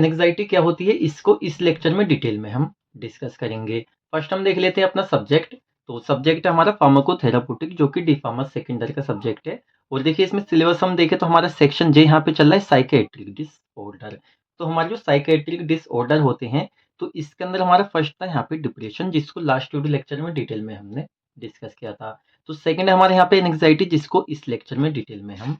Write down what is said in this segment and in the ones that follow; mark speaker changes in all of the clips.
Speaker 1: Anxiety क्या होती है, इसको इस लेक्चर में डिटेल में हम डिस्कस करेंगे। फर्स्ट हम देख लेते हैं अपना सब्जेक्ट। तो सब्जेक्ट है हमारा फार्माकोथेराप्यूटिक, जो कि डी.फार्मा सेकेंड ईयर का सब्जेक्ट है। और देखिए इसमें सिलेबस हम देखें तो हमारा सेक्शन जे यहाँ पे चल रहा है साइकेट्रिक डिसऑर्डर। तो हमारे जो साइकेट्रिक डिसऑर्डर होते हैं, तो इसके अंदर हमारा फर्स्ट था यहाँ पे डिप्रेशन, जिसको लास्ट वीडियो लेक्चर में डिटेल में हमने डिस्कस किया था। तो सेकंड है हमारे यहाँ पे एंग्जाइटी, जिसको इस लेक्चर में डिटेल में हम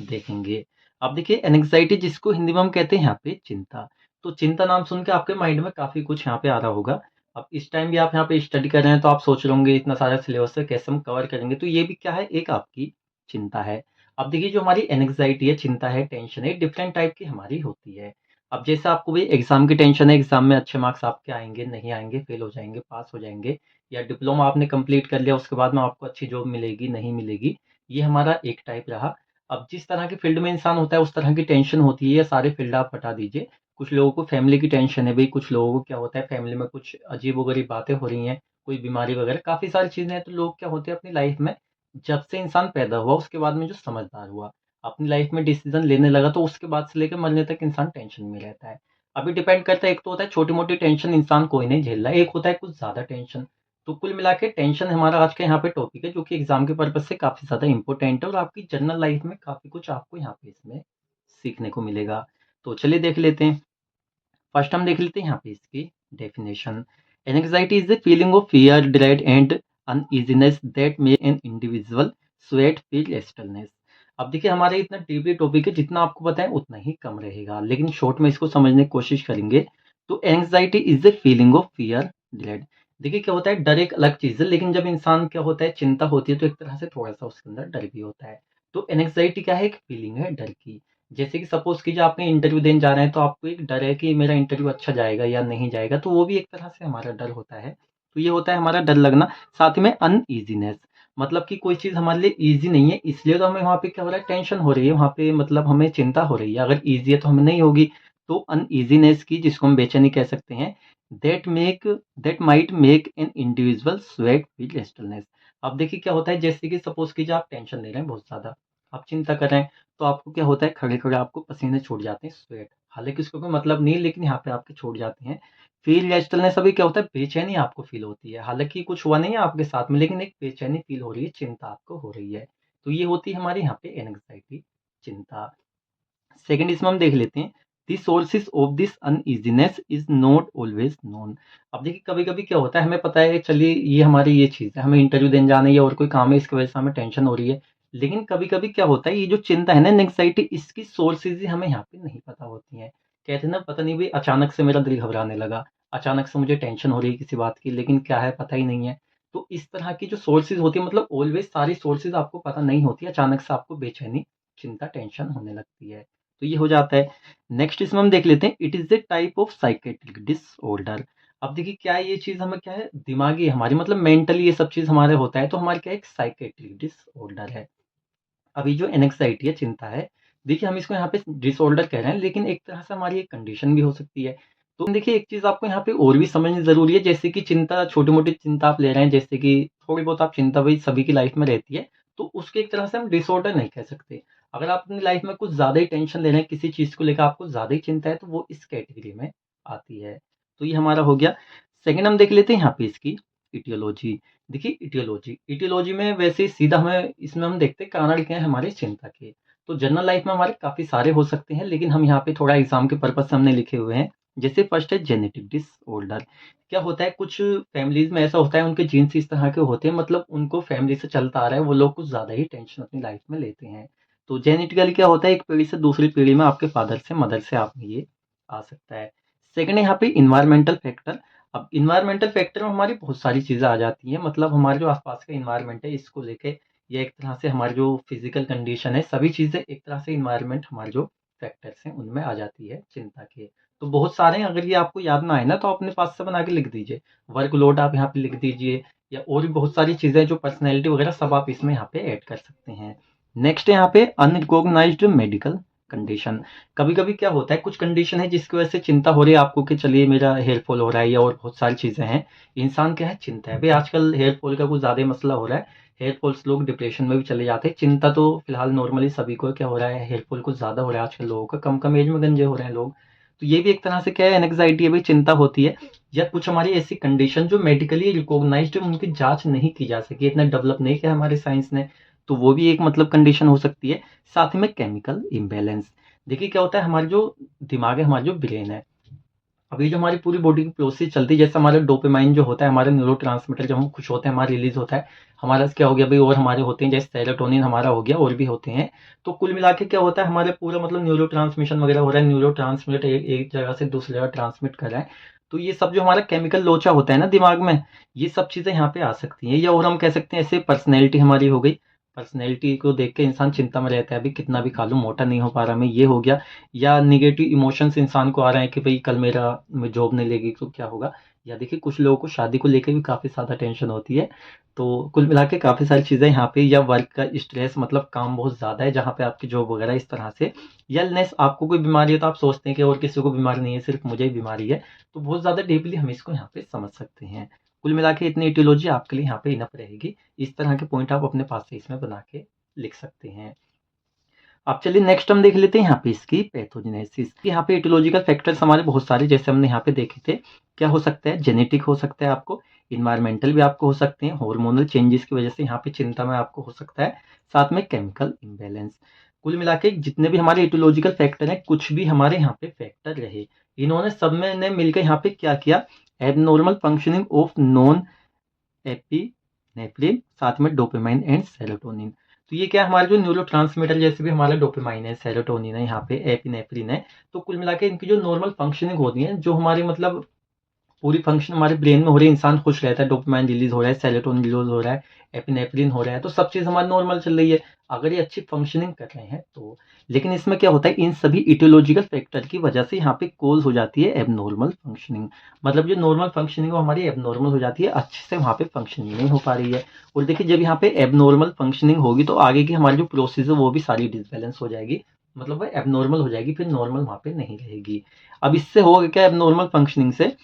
Speaker 1: देखेंगे। अब देखिए एंग्जाइटी, जिसको हिंदी में हम कहते हैं यहाँ पे चिंता। तो चिंता नाम सुन के आपके माइंड में काफ़ी कुछ यहाँ पे आ रहा होगा। अब इस टाइम भी आप यहाँ पे स्टडी कर रहे हैं तो आप सोच रहे होंगे इतना सारा सिलेबस है, कैसे हम कवर करेंगे। तो ये भी क्या है, एक आपकी चिंता है। अब देखिए जो हमारी एंग्जाइटी है, चिंता है, टेंशन है, डिफरेंट टाइप की हमारी होती है। अब जैसे आपको भी एग्जाम की टेंशन है, एग्जाम में अच्छे मार्क्स आपके आएंगे, नहीं आएंगे, फेल हो जाएंगे, पास हो जाएंगे, या डिप्लोमा आपने कंप्लीट कर लिया, उसके बाद में आपको अच्छी जॉब मिलेगी, नहीं मिलेगी, ये हमारा एक टाइप रहा। अब जिस तरह के फील्ड में इंसान होता है उस तरह की टेंशन होती है, ये सारे फील्ड आप हटा दीजिए। कुछ लोगों को फैमिली की टेंशन है भाई, कुछ लोगों को क्या होता है, फैमिली में कुछ अजीब-वगरीब बातें हो रही हैं, कोई बीमारी वगैरह, काफ़ी सारी चीज़ें हैं। तो लोग क्या होते हैं अपनी लाइफ में, जब से इंसान पैदा हुआ उसके बाद में जो समझदार हुआ, अपनी लाइफ में डिसीज़न लेने लगा, तो उसके बाद से लेकर मरने तक इंसान टेंशन में रहता है। अभी डिपेंड करता है, एक तो होता है छोटी-मोटी टेंशन, इंसान कोई नहीं झेल रहा है, एक होता है कुछ ज़्यादा टेंशन। तो कुल मिला के टेंशन हमारा आज का यहाँ पे टॉपिक है, जो कि एग्ज़ाम के पर्पज़ से काफ़ी ज़्यादा इम्पोर्टेंट है, और आपकी जनरल लाइफ में काफ़ी कुछ आपको यहाँ पे इसमें सीखने को मिलेगा। तो चलिए देख लेते हैं। फर्स्ट हम देख लेते हैं यहाँ पे इसकी definition. Anxiety is the feeling of fear, dread and uneasiness that make an individual sweat, feel restless. अब देखिए हमारे इतना डीपली टॉपिक है, जितना आपको पता है उतना ही कम रहेगा, लेकिन शॉर्ट में इसको समझने की कोशिश करेंगे। तो anxiety is the feeling of fear, dread. देखिए क्या होता है, डर एक अलग चीज़ है, लेकिन जब इंसान क्या होता है, चिंता होती है, तो एक तरह से थोड़ा-सा उसके अंदर डर भी होता है। तो एंग्जाइटी क्या है, एक फीलिंग है डर की। जैसे कि सपोज़ कीजिए आपने इंटरव्यू देने जा रहे हैं, तो आपको एक डर है कि मेरा इंटरव्यू अच्छा जाएगा या नहीं जाएगा, तो वो भी एक तरह से हमारा डर होता है। तो ये होता है हमारा डर लगना। साथ में अनईज़ीनेस, मतलब कि कोई चीज़ हमारे लिए ईज़ी नहीं है, इसलिए तो हमें वहाँ पे क्या हो रहा है, टेंशन हो रही है, वहाँ पे मतलब हमें चिंता हो रही है। अगर ईज़ी है तो हमें नहीं होगी। तो अनईज़ीनेस की, जिसको हम बेचैनी कह सकते हैं, that make that might make an individual sweat, feel restless. अब देखिए क्या होता है, जैसे कि सपोज़ कीजिए आप टेंशन ले रहे हैं बहुत ज़्यादा, आप चिंता कर रहे हैं, तो आपको क्या होता है, खड़े-खड़े आपको पसीने छूट जाते हैं, स्वेट। हालाँकि उसका कोई मतलब नहीं है, लेकिन यहाँ पे आपके छूट जाते हैं। फ़ील रेस्टलेस, अभी क्या होता है, बेचैनी आपको फ़ील होती है। हालाँकि कुछ हुआ नहीं है आपके साथ में, लेकिन एक बेचैनी फ़ील हो रही है, चिंता आपको हो रही है। तो ये होती है हमारे यहाँ पे एंग्ज़ायटी, चिंता। सेकंड इसमें हम देख लेते हैं, the sources of this uneasiness is not always known. अब देखिए कभी-कभी क्या होता है, हमें पता है चलिए ये हमारी ये चीज़ है, हमें इंटरव्यू देने जाना है या और कोई काम है, इसकी वजह से हमें टेंशन हो रही है। लेकिन कभी-कभी क्या होता है, ये जो चिंता है ना, एंग्ज़ायटी, इसकी सोर्सेज़ ही हमें यहाँ पे नहीं पता होती हैं। कहते हैं ना, पता नहीं भई अचानक से मेरा दिल घबराने लगा, अचानक से मुझे टेंशन हो रही है किसी बात की, लेकिन क्या है पता ही नहीं है। तो इस तरह की जो सोर्सेज़ होती है, मतलब ऑलवेज़ सारी सोर्सेज़ आपको पता नहीं होती, अचानक से आपको बेचैनी, चिंता, टेंशन होने लगती है। तो ये हो जाता है। नेक्स्ट इसमें हम देख लेते हैं, it is the type of psychiatric disorder. अब देखिए क्या है, ये चीज़ हमें क्या है, दिमागी है हमारी, मतलब मेंटली ये सब चीज़ हमारे होता है, तो हमारे क्या है, एक साइकेट्रिक डिसऑर्डर है। अभी जो एंग्जायटी है, चिंता है, देखिए हम इसको यहाँ पे डिसऑर्डर कह रहे हैं, लेकिन एक तरह से हमारी एक कंडीशन भी हो सकती है। तो देखिए एक चीज़ आपको यहाँ पे और भी समझनी ज़रूरी है, जैसे कि चिंता, छोटी-मोटी चिंता आप ले रहे हैं, जैसे कि थोड़ी बहुत आप चिंता भाई सभी की लाइफ में रहती है, तो उसको एक तरह से हम डिसऑर्डर नहीं कह सकते। अगर आप अपनी लाइफ में कुछ ज़्यादा ही टेंशन ले रहे हैं, किसी चीज़ को लेकर आपको ज़्यादा ही चिंता है, तो वो इस कैटेगरी में आती है। तो ये हमारा हो गया। सेकंड हम देख लेते हैं यहाँ पे इसकी इटियोलॉजी। देखिए इटियोलॉजी, इटियोलॉजी में वैसे सीधा हमें इसमें हम देखते हैं कारण क्या है हमारे चिंता के। तो जनरल लाइफ में हमारे काफ़ी सारे हो सकते हैं, लेकिन हम यहाँ पे थोड़ा एग्ज़ाम के पर्पज़ से हमने लिखे हुए हैं। जैसे फर्स्ट है जेनेटिक डिसऑर्डर। क्या होता है, कुछ फैमिलीज़ में ऐसा होता है, उनके जीन्स इस तरह के होते हैं, मतलब उनको फैमिली से चलता आ रहा है, वो लोग कुछ ज़्यादा ही टेंशन अपनी लाइफ में लेते हैं। तो जेनेटिकली क्या होता है, एक पीढ़ी से दूसरी पीढ़ी में आपके फादर से, मदर से आप में ये आ सकता है। सेकंड है यहाँ पे एनवायरमेंटल फैक्टर। अब एनवायरमेंटल फैक्टर में हमारी बहुत सारी चीज़ें आ जाती हैं, मतलब हमारे जो आस-पास का एनवायरनमेंट है, इसको लेके, या एक तरह से हमारी जो फिज़िकल कंडीशन है, सभी चीज़ें एक तरह से एनवायरनमेंट, हमारे जो फैक्टर्स हैं, उनमें आ जाती है चिंता के। तो बहुत सारे हैं, अगर ये आपको याद ना आए ना, तो आप अपने पास से बना के लिख दीजिए। वर्कलोड आप यहाँ पे लिख दीजिए, या और भी बहुत सारी चीज़ें जो पर्सनैलिटी वगैरह, सब आप इसमें यहाँ पे ऐड कर सकते हैं। नेक्स्ट है यहाँ पे अनरिकॉग्नाइज्ड मेडिकल कंडीशन। कभी-कभी क्या होता है, कुछ कंडीशन है जिसकी वजह से चिंता हो रही है आपको कि चलिए मेरा हेयर फॉल हो रहा है, या और बहुत सारी चीज़ें हैं। इंसान क्या है, चिंता है। भई आजकल हेयर फॉल का कुछ ज़्यादा ही मसला हो रहा है। हेयर फॉल से लोग डिप्रेशन में भी चले जाते हैं। चिंता तो फिलहाल नॉर्मली सभी को क्या हो रहा है, हेयर फॉल कुछ ज़्यादा हो रहा है आजकल लोगों का, कम-कम एज में गंजे हो रहे हैं लोग। तो ये भी एक तरह से क्या है, एंग्जाइटी है भाई, चिंता होती है, या कुछ हमारी ऐसी कंडीशन जो मेडिकली रिकॉग्नाइज्ड है, उनकी जांच नहीं की जा सकी, इतना डेवलप नहीं किया हमारे साइंस ने, तो वो भी एक मतलब कंडीशन हो सकती है। साथ ही में केमिकल इम्बैलेंस। देखिए क्या होता है, हमारे जो दिमाग है, हमारा जो ब्रेन है, अभी जो हमारी पूरी बॉडी की प्रोसेस चलती है, जैसे हमारा डोपामाइन जो होता है, हमारा न्यूरोट्रांसमीटर, जब हम खुश होते हैं हमारा रिलीज होता है, हमारा क्या हो गया भाई, और हमारे होते हैं, जैसे सेरोटोनिन हमारा हो गया, और भी होते हैं। तो कुल मिला के क्या होता है, हमारे पूरा मतलब न्यूरो ट्रांसमिशन वगैरह हो रहा है, न्यूरो ट्रांसमीटर एक जगह से दूसरी जगह ट्रांसमिट कर रहा है। तो ये सब जो हमारा केमिकल लोचा होता है ना दिमाग में, ये सब चीज़ें यहाँ पे आ सकती हैं। या और हम कह सकते हैं ऐसे पर्सनैलिटी हमारी हो गई, पर्सनैलिटी को देख के इंसान चिंता में रहता है, अभी कितना भी खा लूँ मोटा नहीं हो पा रहा मैं, ये हो गया। या निगेटिव इमोशंस इंसान को आ रहे हैं कि भाई कल मेरा जॉब नहीं लेगी तो क्या होगा। या देखिए कुछ लोगों को शादी को लेकर भी काफ़ी ज़्यादा टेंशन होती है। तो कुल मिला के काफ़ी सारी चीज़ें यहाँ पे, या वर्क का स्ट्रेस, मतलब काम बहुत ज़्यादा है जहाँ पे आपकी जॉब वगैरह इस तरह से, या इलनेस, आपको कोई बीमारी है तो आप सोचते हैं कि और किसी को बीमारी नहीं है, सिर्फ मुझे ही बीमारी है। तो बहुत ज़्यादा डीपली हम इसको यहाँ पे समझ सकते हैं। कुल मिला के इतनी इटियोलॉजी आपके लिए यहाँ पे इनफ रहेगी। इस तरह के पॉइंट आप अपने पास से इसमें बना के लिख सकते हैं। अब चलिए नेक्स्ट हम देख लेते हैं यहाँ पे इसकी पैथोजेनेसिस। यहाँ पे एटियोलॉजिकल फैक्टर्स हमारे बहुत सारे, जैसे हमने यहाँ पे देखे थे। क्या हो सकता है, जेनेटिक हो सकता है आपको, इन्वायरमेंटल भी आपको हो सकते हैं, हार्मोनल चेंजेस की वजह से यहाँ पे चिंता में आपको हो सकता है, साथ में केमिकल इम्बैलेंस। कुल मिला के जितने भी हमारे एटियोलॉजिकल फैक्टर हैं, कुछ भी हमारे यहाँ पे फैक्टर रहे, इन्होंने सब में ने मिलकर यहाँ पे क्या किया, abnormal functioning of non epinephrine, साथ में डोपामाइन एंड सेरोटोनिन। तो ये क्या है, हमारे जो न्यूरोट्रांसमीटर, जैसे भी हमारा डोपामाइन है, सेरोटोनिन है, यहाँ पे एपिनेफ्रिन है, तो कुल मिला के इनकी जो नॉर्मल फंक्शनिंग होती है, जो हमारी मतलब पूरी फंक्शन हमारे ब्रेन में हो रही है, इंसान खुश रहता है, डोपामाइन रिलीज हो रहा है, सेरोटोनिन रिलीज हो रहा है, एपिनेफ्रिन हो रहा है, तो सब चीज़ हमारी नॉर्मल चल रही है, अगर ये अच्छी फंक्शनिंग कर रहे हैं तो। लेकिन इसमें क्या होता है, इन सभी इटियोलॉजिकल फैक्टर की वजह से यहाँ पे कोज हो जाती है एबनॉर्मल फंक्शनिंग। मतलब जो नॉर्मल फंक्शनिंग वो हमारी एबनॉर्मल हो जाती है, अच्छे से वहाँ पे फंक्शनिंग नहीं हो पा रही है। और देखिए जब यहाँ पे एबनॉर्मल फंक्शनिंग होगी तो आगे की हमारी जो प्रोसेस है वो भी सारी डिसबैलेंस हो जाएगी, मतलब वह एबनॉर्मल हो जाएगी, फिर नॉर्मल वहाँ पे नहीं रहेगी। अब इससे होगा क्या, एबनॉर्मल फंक्शनिंग से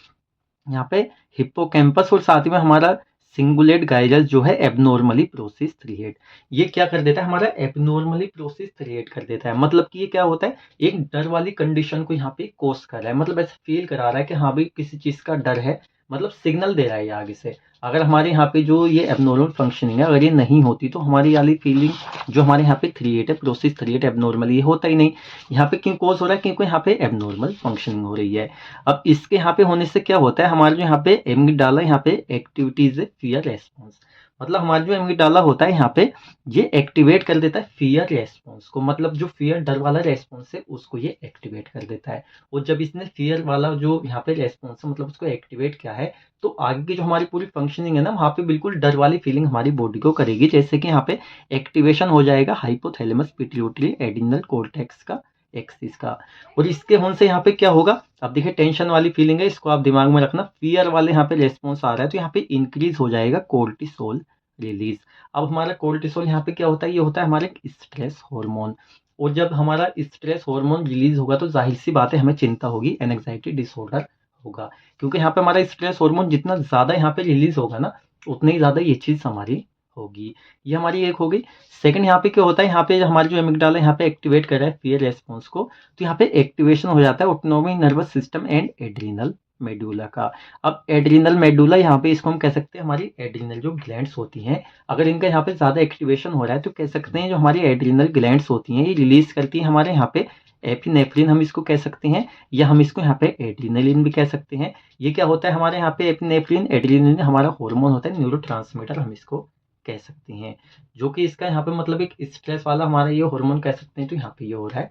Speaker 1: यहाँ पे हिप्पोकैम्पस और साथ में हमारा सिंगुलेट गाइरस जो है एबनॉर्मली प्रोसेस क्रिएट, ये क्या कर देता है, हमारा एबनॉर्मली प्रोसेस क्रिएट कर देता है। मतलब कि ये क्या होता है, एक डर वाली कंडीशन को यहाँ पे कोस कर रहा है, मतलब ऐसा फील करा रहा है कि हाँ भाई किसी चीज का डर है, मतलब सिग्नल दे रहा है ये आगे से। अगर हमारे यहाँ पे जो ये एबनॉर्मल फंक्शनिंग है, अगर ये नहीं होती तो हमारी वाली फीलिंग जो हमारे यहाँ पे क्रिएट है, प्रोसेस क्रिएट एबनॉर्मली, ये होता ही नहीं। यहाँ पे क्यों कोस हो रहा है, क्योंकि यहाँ पे एबनॉर्मल फंक्शनिंग हो रही है। अब इसके यहाँ पे होने से क्या होता है, हमारे जो यहाँ पे एमिगडाला यहाँ पे एक्टिविटीज है फियर रेस्पॉन्स, मतलब हमारा जो एमिगडाला होता है यहाँ पे, ये एक्टिवेट कर देता है फियर रेस्पॉन्स को, मतलब जो फियर डर वाला रेस्पॉन्स है उसको ये एक्टिवेट कर देता है। और जब इसने फियर वाला जो यहाँ पे रेस्पॉन्स है, मतलब उसको एक्टिवेट किया है, तो आगे की जो हमारी पूरी फंक्शनिंग है ना, वहाँ पे बिल्कुल डर वाली फीलिंग हमारी बॉडी को करेगी। जैसे कि यहाँ पे एक्टिवेशन हो जाएगा हाइपोथैलेमस पिट्यूटरी एड्रिनल कॉर्टेक्स का एक्सिस का। और इसके होने से यहाँ पे क्या होगा, अब देखिए टेंशन वाली फीलिंग है, इसको आप दिमाग में रखना, फियर वाले यहाँ पे रेस्पॉन्स आ रहा है, तो यहाँ पे इंक्रीज हो जाएगा कोर्टिसोल रिलीज। अब हमारा कोर्टिसोल यहाँ पे क्या होता है, ये होता है हमारे स्ट्रेस हार्मोन। और जब हमारा स्ट्रेस हार्मोन रिलीज होगा तो जाहिर सी बात है हमें चिंता होगी, एंग्जाइटी डिसऑर्डर होगा, क्योंकि यहाँ पे हमारा स्ट्रेस हार्मोन जितना ज्यादा यहाँ पे रिलीज होगा ना, उतनी ही ज्यादा ये चीज हमारी होगी। ये हमारी एक हो गई। सेकंड यहाँ पे क्या होता है, यहाँ पे हमारे जो एमिगडाला यहाँ पे एक्टिवेट कर रहा है फियर रेस्पॉन्स को, तो यहाँ पे एक्टिवेशन हो जाता है autonomic nervous system and adrenal medulla का। अब एड्रिनल मेडुला यहाँ पे इसको हम कह सकते हैं हमारी एड्रिनल जो ग्लैंड्स होती हैं, अगर इनका यहाँ पे ज्यादा एक्टिवेशन हो रहा है तो कह सकते हैं जो हमारी एड्रिनल ग्लैंड्स होती हैं ये रिलीज करती है हमारे यहाँ पे एपिनेफ्रिन, हम इसको कह सकते हैं, या हम इसको यहाँ पे एड्रिनलिन भी कह सकते हैं। ये क्या होता है हमारे यहाँ पे एपिनेफ्रिन, एड्रिनलिन हमारा हार्मोन होता है, न्यूरोट्रांसमीटर हम इसको कह सकते हैं, जो कि इसका यहाँ पे मतलब एक स्ट्रेस वाला हमारा ये हार्मोन कह सकते हैं, तो यहाँ पे ये हो रहा है।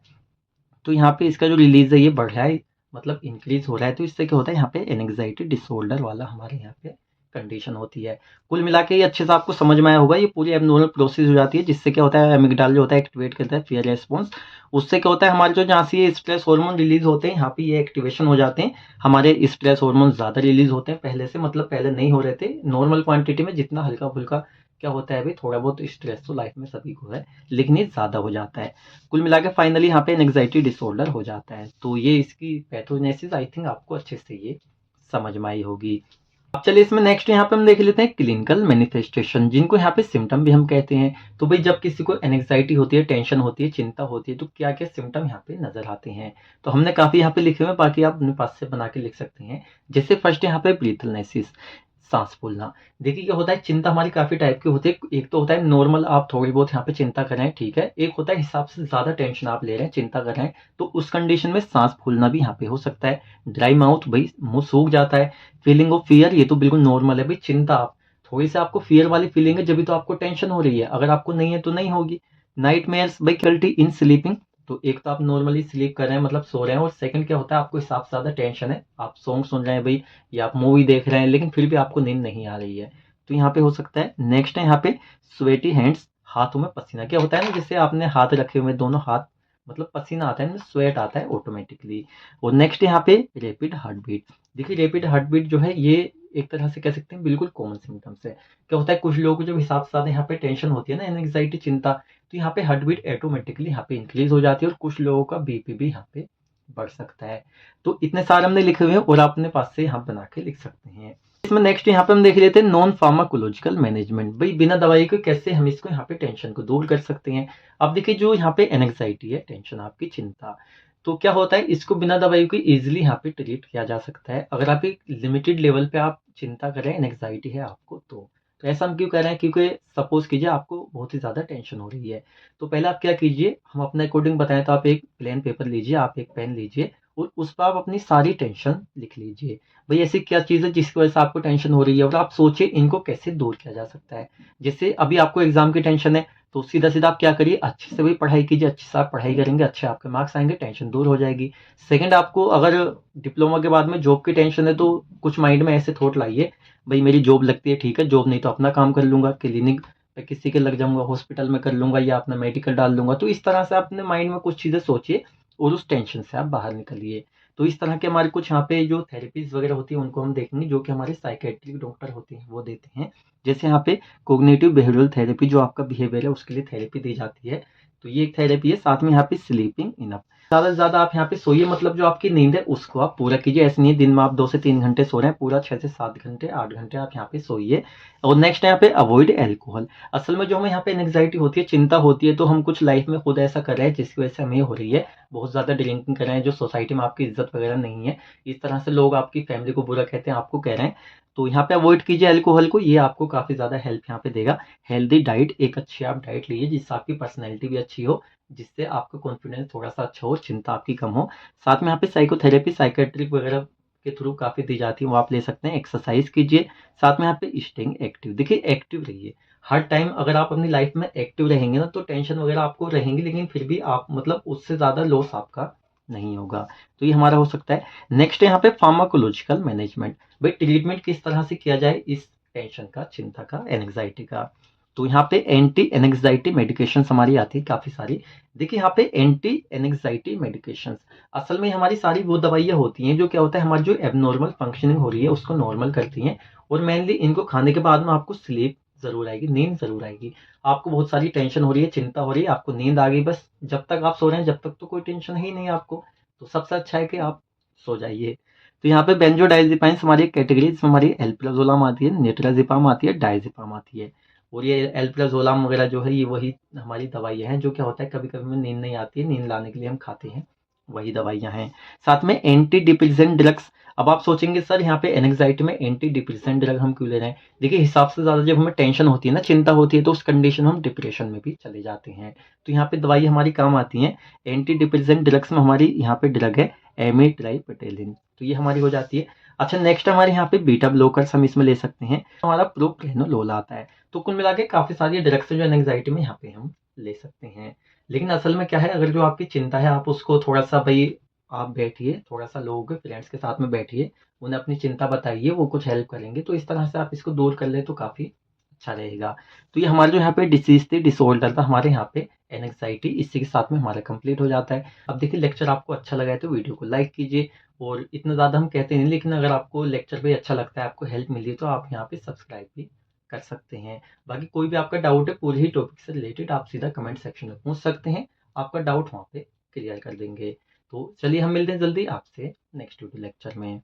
Speaker 1: तो यहाँ पे इसका जो रिलीज है ये बढ़ रहा है, मतलब इंक्रीज हो रहा है, तो इससे क्या होता है यहाँ पे एंग्जाइटी डिसऑर्डर वाला हमारे यहाँ पे कंडीशन होती है। कुल मिला के ये अच्छे से आपको समझ में आया होगा, ये पूरी एबनॉर्मल प्रोसेस हो जाती है, जिससे क्या होता है एमिगडाल जो होता है एक्टिवेट करता है फियर रेस्पॉन्स। उससे क्या होता है हमारे जो जहाँ से ये स्ट्रेस हार्मोन रिलीज होते हैं यहाँ पे ये एक्टिवेशन हो जाते हैं, हमारे स्ट्रेस हार्मोन ज्यादा रिलीज होते हैं पहले से, मतलब पहले नहीं हो रहे थे नॉर्मल क्वांटिटी में, जितना हल्का फुल्का क्या होता है भाई, थोड़ा बहुत स्ट्रेस तो लाइफ में सभी को है, लेकिन ये ज्यादा हो जाता है। कुल मिला के फाइनली यहाँ पे एंग्जाइटी डिसऑर्डर हो जाता है। तो ये इसकी पैथोजेनेसिस आई थिंक आपको अच्छे से ये समझ में आई होगी। अब चलिए इसमें नेक्स्ट यहाँ पे हम देख लेते हैं क्लिनिकल मैनिफेस्टेशन, जिनको यहाँ पे सिम्टम भी हम कहते हैं। तो भाई जब किसी को एंग्जाइटी होती है, टेंशन होती है, चिंता होती है, तो क्या क्या सिम्टम यहाँ पे नजर आते हैं। तो हमने काफी यहाँ पे लिखे हुए हैं, बाकी आप अपने पास से बना के लिख सकते हैं। जैसे फर्स्ट यहाँ पे ब्रीथलनेसिस, सांस फूलना। देखिए क्या होता है, चिंता हमारी काफी टाइप की होती है। एक तो होता है नॉर्मल, आप थोड़ी बहुत यहाँ पे चिंता कर रहे हैं, ठीक है। एक होता है हिसाब से ज्यादा टेंशन आप ले रहे हैं, चिंता कर रहे हैं, तो उस कंडीशन में सांस फूलना भी यहाँ पे हो सकता है। ड्राई माउथ, भाई मुंह सूख जाता है। फीलिंग ऑफ फियर, ये तो बिल्कुल नॉर्मल है भाई, चिंता आप थोड़ी सी आपको फियर वाली फीलिंग है, जब भी तो आपको टेंशन हो रही है, अगर आपको नहीं है तो नहीं होगी। नाइट मेयर्स, भाई क्वालिटी इन स्लीपिंग, तो एक तो आप नॉर्मली स्लीप कर रहे हैं, मतलब सो रहे हैं, और सेकंड क्या होता है, आपको हिसाब से ज्यादा टेंशन है, आप सॉन्ग सुन रहे हैं भाई, या आप मूवी देख रहे हैं, लेकिन फिर भी आपको नींद नहीं आ रही है, तो यहाँ पे हो सकता है। नेक्स्ट है यहाँ पे स्वेटी हैंड्स, हाथों में पसीना। क्या होता है ना, जैसे आपने हाथ रखे हुए दोनों हाथ, मतलब पसीना आता है, स्वेट आता है ऑटोमेटिकली। और नेक्स्ट यहाँ पे रैपिड हार्ट बीट। देखिए रैपिड हार्ट बीट जो है, ये एक तरह से कह सकते हैं बिल्कुल कॉमन सिम्टम्स है। क्या होता है, कुछ लोगों को जब हिसाब से ज्यादा यहाँ पे टेंशन होती है ना, एंग्जाइटी, चिंता, तो यहाँ पे हार्ट बीट ऑटोमेटिकली यहाँ पे इंक्रीज हो जाती है, और कुछ लोगों का बीपी भी यहाँ पे बढ़ सकता है। तो इतने सारे हमने लिखे हुए हैं, और आप अपने पास से यहाँ बना के लिख सकते हैं। इसमें नेक्स्ट यहाँ पे हम देख लेते हैं नॉन फार्माकोलॉजिकल मैनेजमेंट। भाई बिना दवाई के कैसे हम इसको यहाँ पे टेंशन को दूर कर सकते हैं। अब देखिए जो यहाँ पे एंग्जाइटी है, टेंशन, आपकी चिंता, तो क्या होता है, इसको बिना दवाई को इजीली यहाँ पे ट्रीट किया जा सकता है। अगर आप एक लिमिटेड लेवल पे आप चिंता कर रहे हैं, एंग्जाइटी है आपको, तो ऐसा हम क्यों कर रहे हैं, क्योंकि सपोज कीजिए आपको बहुत ही ज्यादा टेंशन हो रही है, तो पहले आप क्या कीजिए, हम अपने अकॉर्डिंग बताएं तो आप एक प्लेन पेपर लीजिए, आप एक पेन लीजिए, और उस पर आप अपनी सारी टेंशन लिख लीजिए। भाई ऐसी क्या चीज़ है जिसकी वजह से आपको टेंशन हो रही है, और आप सोचिए इनको कैसे दूर किया जा सकता है। जैसे अभी आपको एग्जाम की टेंशन है, तो सीधा सीधा आप क्या करिए, अच्छे से भी पढ़ाई कीजिए, अच्छे से आप पढ़ाई करेंगे, अच्छे आपके मार्क्स आएंगे, टेंशन दूर हो जाएगी। सेकंड, आपको अगर डिप्लोमा के बाद में जॉब की टेंशन है, तो कुछ माइंड में ऐसे थॉट लाइए, भाई मेरी जॉब लगती है, ठीक है, जॉब नहीं तो अपना काम कर लूंगा, क्लिनिक पे किसी के लग जाऊंगा, हॉस्पिटल में कर लूंगा, या अपना मेडिकल डाल लूंगा। तो इस तरह से अपने माइंड में कुछ चीज़ें सोचिए, और उस टेंशन से आप बाहर निकलिए। तो इस तरह के हमारे कुछ यहाँ पे जो थेरेपीज वगैरह होती है, उनको हम देखेंगे, जो कि हमारे साइकेट्रिक डॉक्टर होते हैं वो देते हैं। जैसे यहाँ पे कोग्निटिव बिहेवियरल थेरेपी, जो आपका बिहेवियर है उसके लिए थेरेपी दी जाती है, तो ये एक थेरेपी है। साथ में यहाँ पे स्लीपिंग इनफ, ज़्यादा से ज़्यादा आप यहाँ पे सोइए, मतलब जो आपकी नींद है उसको आप पूरा कीजिए। ऐसे नहीं दिन में आप 2 से 3 घंटे सो रहे हैं, पूरा 6 से 7 घंटे, 8 घंटे आप यहाँ पे सोइए। और नेक्स्ट यहाँ पे अवॉइड एल्कोहल। असल में जो हमें यहाँ पे एंग्जाइटी होती है, चिंता होती है, तो हम कुछ लाइफ में खुद ऐसा कर रहे हैं जिसकी वजह से हमें हो रही है, बहुत ज़्यादा ड्रिंकिंग कर रहे हैं, जो सोसाइटी में आपकी इज्जत वगैरह नहीं है, इस तरह से लोग आपकी फैमिली को बुरा कहते हैं, आपको कह रहे हैं, तो यहाँ पे अवॉइड कीजिए अल्कोहल को, ये आपको काफ़ी ज़्यादा हेल्प यहाँ पे देगा। हेल्दी डाइट, एक अच्छी आप डाइट लीजिए जिससे आपकी पर्सनैलिटी भी अच्छी हो, जिससे आपका कॉन्फिडेंस थोड़ा सा अच्छा हो, चिंता आपकी कम हो। साथ में यहाँ पे साइकोथेरेपी, साइकेट्रिक वगैरह के थ्रू काफ़ी दी जाती है, वो आप ले सकते हैं। एक्सरसाइज कीजिए, साथ में यहाँ पे स्टेइंग एक्टिव। देखिए एक्टिव रहिए हर टाइम, अगर आप अपनी लाइफ में एक्टिव रहेंगे ना, तो टेंशन वगैरह आपको रहेंगी, लेकिन फिर भी आप मतलब उससे ज़्यादा लॉस आपका नहीं होगा। तो ये हमारा हो सकता है। नेक्स्ट है यहाँ पे फार्माकोलॉजिकल मैनेजमेंट। भाई ट्रीटमेंट किस तरह से किया जाए इस टेंशन का, चिंता का, एंग्जाइटी का। तो यहाँ पे एंटी एंग्जाइटी मेडिकेशन हमारी आती है काफ़ी सारी। देखिए यहाँ पे एंटी एंग्जाइटी मेडिकेशंस, असल में हमारी सारी वो दवाइयाँ होती हैं जो क्या होता है, हमारी जो एबनॉर्मल फंक्शनिंग हो रही है उसको नॉर्मल करती हैं। और मेनली इनको खाने के बाद में आपको स्लीप ज़रूर आएगी, नींद ज़रूर आएगी। आपको बहुत सारी टेंशन हो रही है, चिंता हो रही है, आपको नींद आ गई, बस जब तक आप सो रहे हैं, जब तक तो कोई टेंशन ही नहीं है आपको, तो सबसे अच्छा है कि आप सो जाइए। तो यहाँ पे बेंजोडाइजेपाइंस हमारी एक कैटेगरी, जिसमें हमारी एल्प्राजोलम आती है, नेट्राजेपाम आती है, डायजेपाम आती है। और ये एल्प्राजोलम वगैरह जो है, ये वही हमारी दवाइयाँ हैं, जो क्या होता है कभी कभी में नींद नहीं आती है, नींद लाने के लिए हम खाते हैं, वही दवाइयाँ हैं। साथ में एंटी डिप्रेसेंट ड्रग्स। अब आप सोचेंगे सर यहाँ पे एंग्जाइटी में एंटी डिप्रेसेंट ड्रग हम क्यों ले रहे हैं। देखिए हिसाब से ज़्यादा जब हमें टेंशन होती है ना, चिंता होती है, तो उस कंडीशन में हम डिप्रेशन में भी चले जाते हैं। तो यहाँ पे दवाई हमारी काम आती हैं। एंटी डिप्रेसेंट ड्रग्स में हमारी यहाँ पे ड्रग है एमिट्राइपेटेलिन, तो ये हमारी हो जाती है। अच्छा नेक्स्ट हमारे यहाँ पे बीटा ब्लॉकर्स हम इसमें ले सकते हैं, हमारा प्रोप्रेनोलोल आता है। तो कुल मिला के काफ़ी सारी ड्रग्स जो एंग्जाइटी में यहाँ पे हम ले सकते हैं। लेकिन असल में क्या है, अगर जो आपकी चिंता है, आप उसको थोड़ा सा भाई, आप बैठिए थोड़ा सा, लोगों के फ्रेंड्स के साथ में बैठिए, उन्हें अपनी चिंता बताइए, वो कुछ हेल्प करेंगे, तो इस तरह से आप इसको दूर कर ले तो काफ़ी अच्छा रहेगा। तो ये हमारे जो यहाँ पे डिसीज थी, डिसऑर्डर था हमारे यहाँ पे एनग्जाइटी, इसी के साथ में हमारा कंप्लीट हो जाता है। अब देखिए लेक्चर आपको अच्छा लगा है तो वीडियो को लाइक कीजिए, और इतना ज़्यादा हम कहते नहीं, लेकिन अगर आपको लेक्चर भी अच्छा लगता है, आपको हेल्प मिली, तो आप यहाँ पे सब्सक्राइब भी कर सकते हैं। बाकी कोई भी आपका डाउट है पूरे ही टॉपिक से रिलेटेड, आप सीधा कमेंट सेक्शन में पूछ सकते हैं, आपका डाउट वहाँ पे क्लियर कर देंगे। तो चलिए हम मिलते हैं जल्दी आपसे नेक्स्ट वीडियो लेक्चर में।